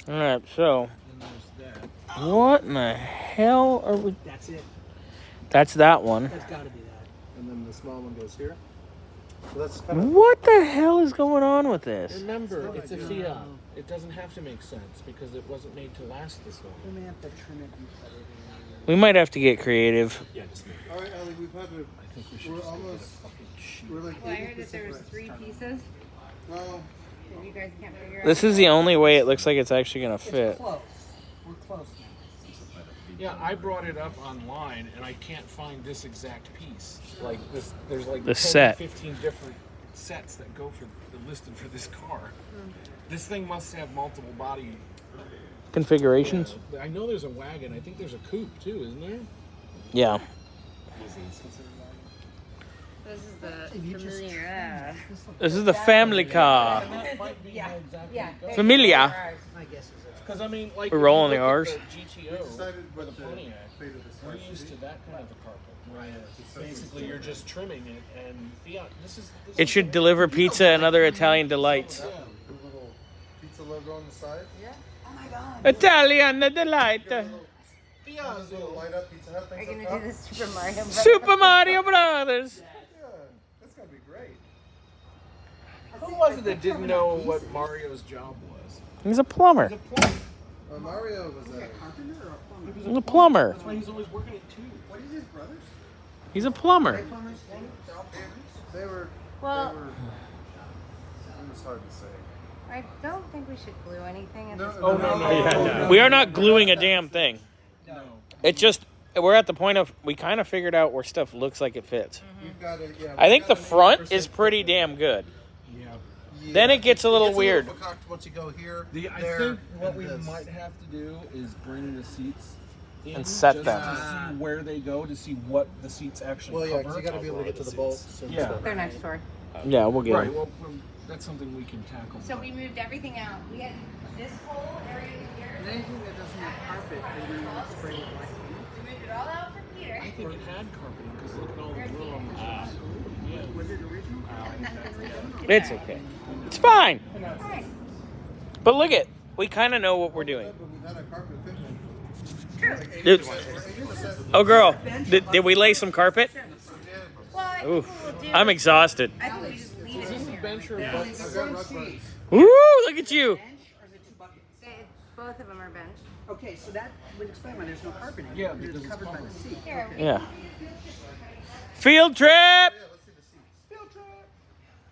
All right, so And there's that. what in the hell are we? That's it. That's that one. That's got to be that. And then the small one goes here. So that's kind of. What the hell is going on with this? Remember, it's a Fiat. It doesn't have to make sense because it wasn't made to last this long. We may have to trim it and cut it. We might have to get creative. Yeah, just make it. All right, Ellie, we've had to. I think we should We're just almost. get a fucking sheet. We're like Well, I heard that 80% there was right. 3 pieces. Well, If you guys can't figure This out. is the only way it looks like it's actually gonna It's fit. close. We're close now. Yeah, I brought it up online and I can't find this exact piece. Like this, there's like The 10, set. 15 different sets that go for the listed for this car. This thing must have multiple body Configurations? I know there's a wagon. I think there's a coupe too, isn't there? Yeah. This is the familiar. This is the family car. Yeah. Familia. My guess is that. Because I mean, like We're rolling if you the look R's. at the we GTO decided or the what the Pontiac. fate of this We're car used should to be. that kind of a carpet. Right. Basically, you're just trimming it, and Fiat. This It is should deliver pizza and other Italian delights. The little pizza logo on the side. Yeah. Oh my god. Italian delight. Got a little light up Pizza Hut Are things you on gonna do top. this Super Mario Bros? Super Mario Brothers. Yeah, that's gotta be great. Who was it that didn't know what Mario's job was? He's a plumber. He's a plumber. Mario was a. Carpenter or a plumber? He's a plumber. That's why he's always working at 2. What is his brothers? He's a plumber. Plumbers? They're all plumbers? They were. Well- They were. It was hard to say. I don't think we should glue anything in No, this. Oh, no. We are not gluing a damn thing. No. It just, we're at the point of, we kind of figured out where stuff looks like it fits. We've got a, yeah, I think we've the got an front 80% is pretty damn good. Yeah. Yeah. Then it gets a little It's weird. vercocked once you go here. I there, think what and we this. might have to do is bring the seats in And set just them. to see where they go, to see what the seats actually Well, yeah, cover. because you got to be able to get to the bolts. And Yeah. stuff. They're next door. Yeah, we'll get Right. it. Well, that's something we can tackle. So we moved everything out. We had this whole area here. And anything that doesn't have carpet, they would spray it black. We moved it all out for Peter. I think it had carpeting because look at all the glue on the top. Yeah. Was it original? It's okay. It's fine. Fine. But look at, we kind of know what we're doing. But we've had a carpet fitment. True. Like Dude. 80%. Oh, girl, did we lay some carpet? Well, I think Oof, what we'll do. I'm exhausted. I think we just leave Is it this in a here. bench or a I've bunk? got rug burns. Woo, look at you. Bench or is it 2 buckets? Both of them are bench. Okay, so that would explain why there's no carpeting. Yeah, because because it's it's covered by the covered. seat. Here. Okay. Yeah. Field trip. Yeah,